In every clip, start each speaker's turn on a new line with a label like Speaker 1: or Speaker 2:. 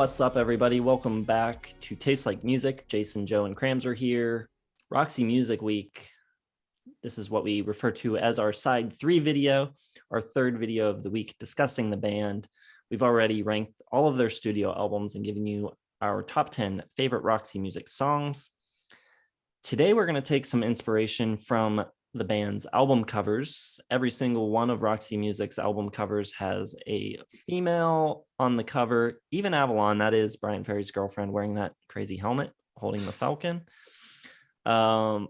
Speaker 1: What's up, everybody? Welcome back to Taste Like Music. Jason, Joe, and Krams are here. Roxy Music Week. This is what we refer to as our side 3 video, our third video of the week discussing the band. We've already ranked all of their studio albums and given you our top 10 favorite Roxy Music songs. Today, we're going to take some inspiration from the band's album covers. Every single one of Roxy Music's album covers has a female on the cover, even Avalon, that is Brian Ferry's girlfriend, wearing that crazy helmet, holding the Falcon. But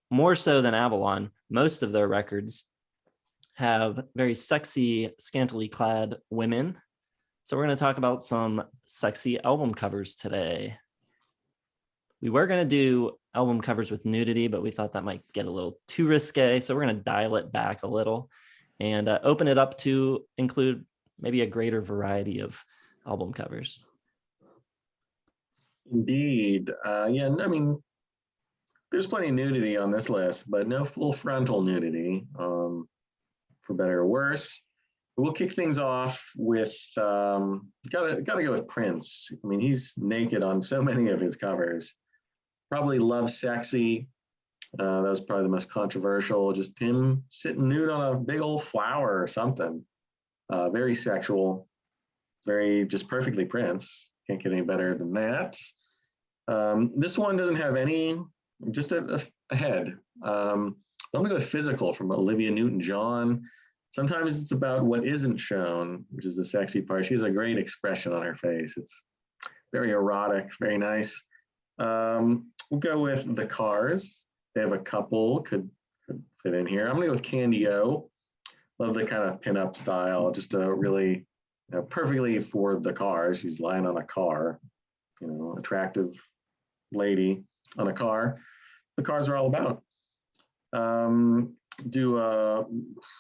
Speaker 1: more so than Avalon, most of their records have very sexy, scantily clad women. So we're going to talk about some sexy album covers today. We were going to do album covers with nudity, but we thought that might get a little too risque. So we're going to dial it back a little and open it up to include maybe a greater variety of album covers.
Speaker 2: Indeed. There's plenty of nudity on this list, but no full frontal nudity, for better or worse. We'll kick things off with, gotta go with Prince. I mean, he's naked on so many of his covers. Probably Love Sexy. That was probably the most controversial. Just him sitting nude on a big old flower or something. Very sexual, very just perfectly Prince. Can't get any better than that. This one doesn't have any, just a head. I'm gonna go with Physical from Olivia Newton-John. Sometimes it's about what isn't shown, which is the sexy part. She has a great expression on her face. It's very erotic, very nice. We'll go with The Cars. They have a couple, could fit in here. I'm gonna go with Candy O. Love the kind of pinup style, just a really, perfectly for The Cars. She's lying on a car, attractive lady on a car. The Cars are all about.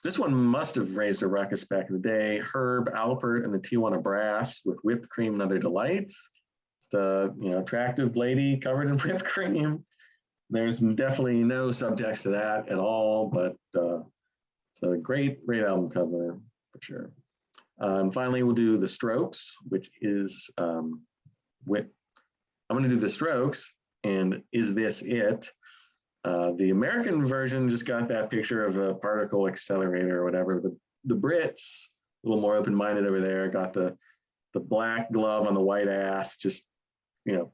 Speaker 2: This one must have raised a ruckus back in the day. Herb Alpert and the Tijuana Brass with Whipped Cream and Other Delights. Just a attractive lady covered in whipped cream. There's definitely no subtext to that at all, but it's a great album cover for sure. And finally, we'll do The Strokes, which is I'm going to do The Strokes and Is This It? The American version just got that picture of a particle accelerator or whatever. The Brits, a little more open-minded over there, got the black glove on the white ass, just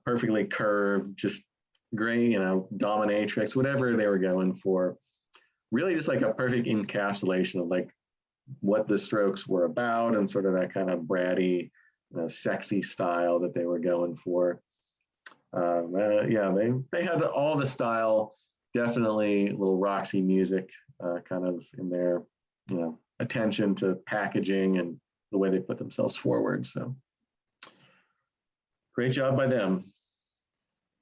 Speaker 2: perfectly curved, just gray, dominatrix, whatever they were going for. Really just like a perfect encapsulation of like what the Strokes were about and sort of that kind of bratty, sexy style that they were going for. They had all the style, definitely a little Roxy Music kind of in their, attention to packaging and the way they put themselves forward. So great job by them.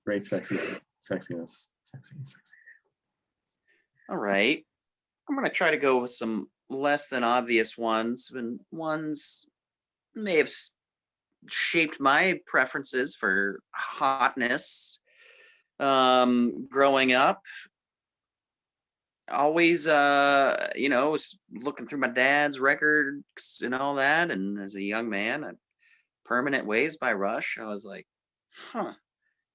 Speaker 2: Great sexiness. Sexy.
Speaker 3: All right. I'm going to try to go with some less than obvious ones, and ones may have shaped my preferences for hotness growing up. Always, was looking through my dad's records and all that, and as a young man, Permanent Waves by Rush, I was like,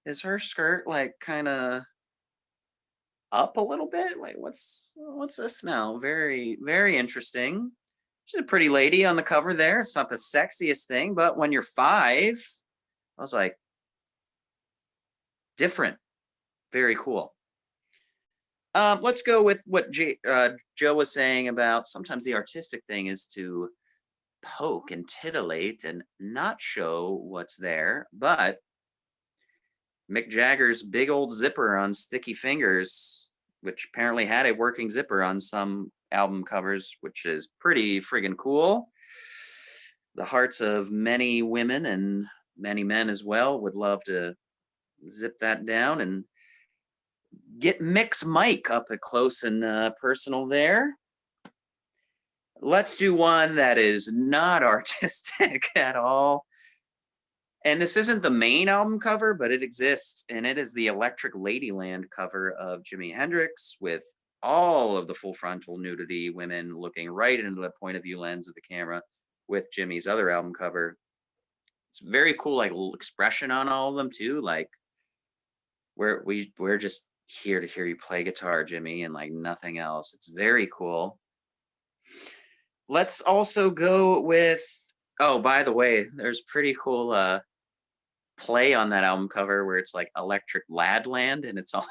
Speaker 3: is her skirt like kind of up a little bit? Like, what's this now? Very, very interesting. She's a pretty lady on the cover there. It's not the sexiest thing, but when you're 5, I was like, different. Very cool. Let's go with what Joe was saying about sometimes the artistic thing is to poke and titillate and not show what's there. But Mick Jagger's big old zipper on Sticky Fingers, which apparently had a working zipper on some album covers, which is pretty friggin' cool. The hearts of many women and many men as well would love to zip that down and get Mick's mic up close and personal there. Let's do one that is not artistic at all. And this isn't the main album cover, but it exists. And it is the Electric Ladyland cover of Jimi Hendrix with all of the full frontal nudity, women looking right into the point of view lens of the camera with Jimmy's other album cover. It's very cool, like little expression on all of them too. Like we're just here to hear you play guitar, Jimmy, and like nothing else. It's very cool. Let's also go with, oh, by the way, there's pretty cool play on that album cover where it's like Electric Ladland and it's all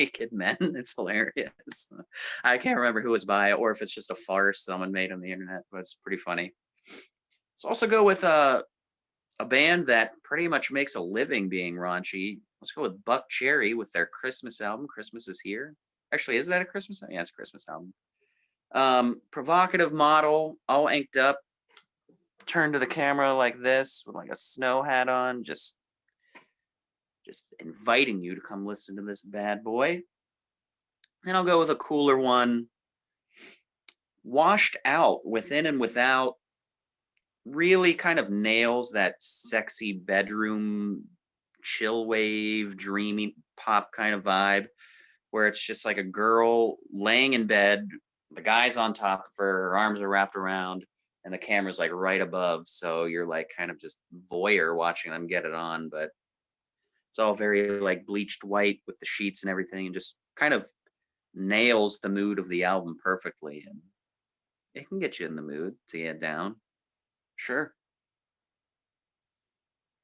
Speaker 3: naked men. It's hilarious. I can't remember who it's by or if it's just a farce someone made on the internet, but it's pretty funny. Let's also go with a band that pretty much makes a living being raunchy. Let's go with Buck Cherry with their Christmas album, Christmas is Here. Actually, is that a Christmas album? Yeah, it's a Christmas album. Provocative model, all inked up, turned to the camera like this with like a snow hat on, just inviting you to come listen to this bad boy. And I'll go with a cooler one. Washed Out, Within and Without, really kind of nails that sexy bedroom chill wave, dreamy pop kind of vibe, where it's just like a girl laying in bed, the guy's on top of her, her arms are wrapped around, and the camera's like right above. So you're like kind of just voyeur watching them get it on, but it's all very like bleached white with the sheets and everything, and just kind of nails the mood of the album perfectly. And it can get you in the mood to get down. Sure.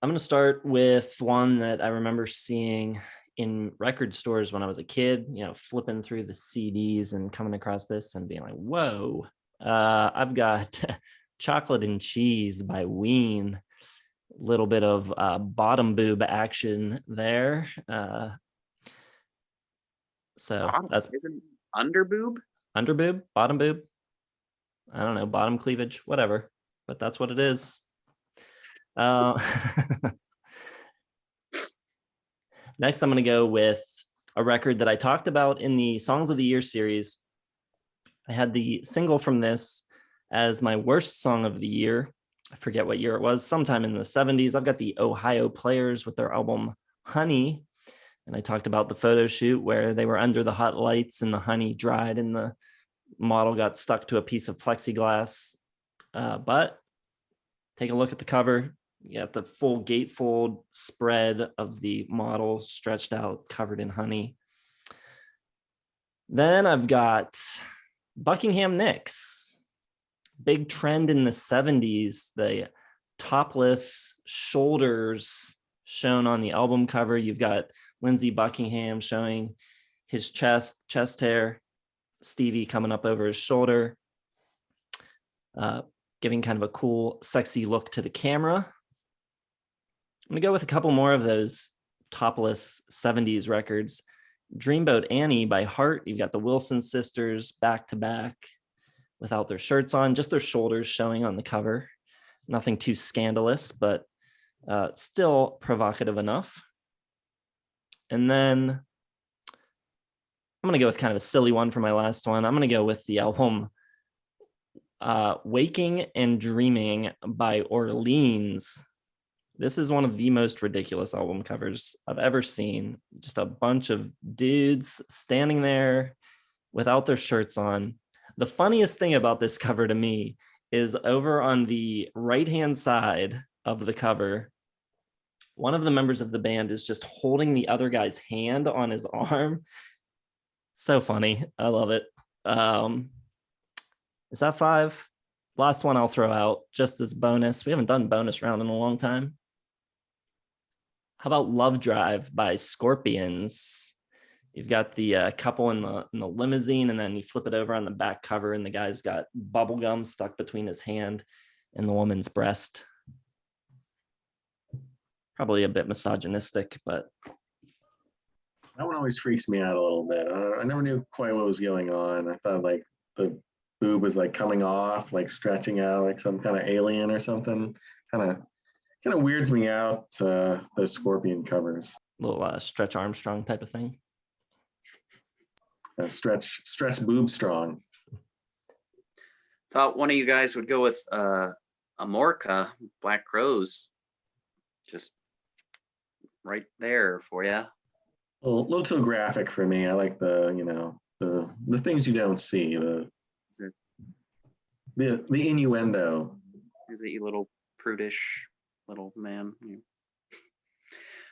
Speaker 1: I'm going to start with one that I remember seeing in record stores when I was a kid, flipping through the CDs and coming across this and being like, whoa, I've got Chocolate and Cheese by Ween. Little bit of bottom boob action there. So that's
Speaker 3: isn't under boob,
Speaker 1: bottom boob. I don't know, bottom cleavage, whatever, but that's what it is. Next, I'm going to go with a record that I talked about in the Songs of the Year series. I had the single from this as my worst song of the year. I forget what year it was, sometime in the 70s. I've got the Ohio Players with their album Honey. And I talked about the photo shoot where they were under the hot lights and the honey dried and the model got stuck to a piece of plexiglass. But take a look at the cover. You got the full gatefold spread of the model stretched out, covered in honey. Then I've got Buckingham Nicks. Big trend in the 70s, the topless shoulders shown on the album cover. You've got Lindsey Buckingham showing his chest hair, Stevie coming up over his shoulder, giving kind of a cool, sexy look to the camera. I'm gonna go with a couple more of those topless 70s records. Dreamboat Annie by Heart. You've got the Wilson sisters back to back without their shirts on, just their shoulders showing on the cover. Nothing too scandalous, but still provocative enough. And then I'm going to go with kind of a silly one for my last one. I'm going to go with the album Waking and Dreaming by Orleans. This is one of the most ridiculous album covers I've ever seen. Just a bunch of dudes standing there without their shirts on. The funniest thing about this cover to me is over on the right-hand side of the cover, one of the members of the band is just holding the other guy's hand on his arm. So funny. I love it. Is that 5? Last one I'll throw out just as bonus. We haven't done bonus round in a long time. How about Love Drive by Scorpions? You've got the couple in the limousine, and then you flip it over on the back cover, and the guy's got bubble gum stuck between his hand and the woman's breast. Probably a bit misogynistic, but
Speaker 2: that one always freaks me out a little bit. I never knew quite what was going on. I thought like the boob was like coming off, like stretching out, like some kind of alien or something. Kind of weirds me out. Those Scorpion covers.
Speaker 1: Little Stretch Armstrong type of thing.
Speaker 2: Stretch boob strong.
Speaker 3: Thought one of you guys would go with Amorca, Black Crows. Just right there for you.
Speaker 2: A little too graphic for me. I like the things you don't see, the innuendo.
Speaker 3: Is it you little prudish little man.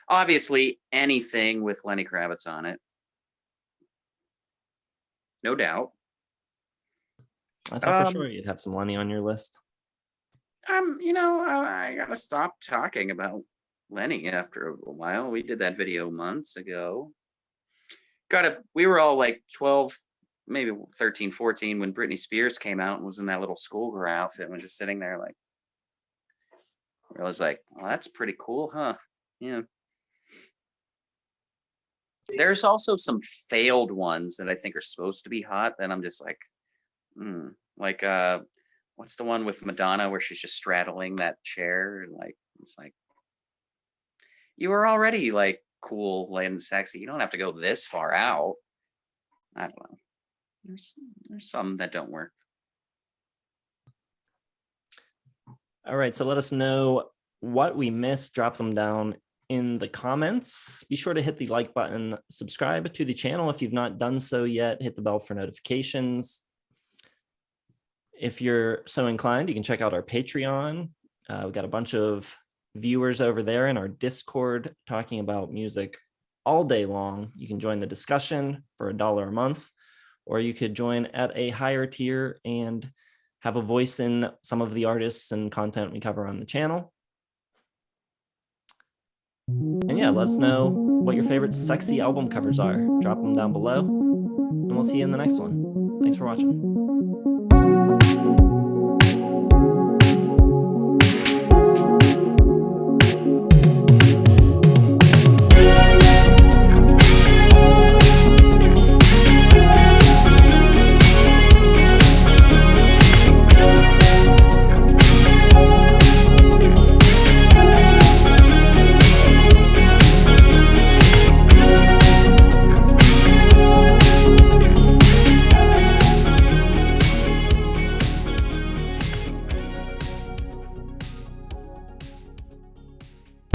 Speaker 3: Obviously, anything with Lenny Kravitz on it. No doubt.
Speaker 1: I thought for
Speaker 3: Um,
Speaker 1: sure you'd have some Lenny on your list.
Speaker 3: I gotta stop talking about Lenny after a while. We did that video months ago. We were all like 12, maybe 13, 14 when Britney Spears came out and was in that little schoolgirl outfit and was just sitting there like, I was like, well, that's pretty cool, huh? Yeah. There's also some failed ones that I think are supposed to be hot that I'm just like, like what's the one with Madonna where she's just straddling that chair and like it's like you were already like cool and sexy. You don't have to go this far out. I don't know. There's some that don't work.
Speaker 1: All right, so let us know what we missed. Drop them down in the comments. Be sure to hit the like button, subscribe to the channel if you've not done so yet, hit the bell for notifications. If you're so inclined, you can check out our Patreon. We've got a bunch of viewers over there in our Discord talking about music all day long. You can join the discussion for $1 a month, or you could join at a higher tier and have a voice in some of the artists and content we cover on the channel. And yeah, let us know what your favorite sexy album covers are. Drop them down below, and we'll see you in the next one. Thanks for watching.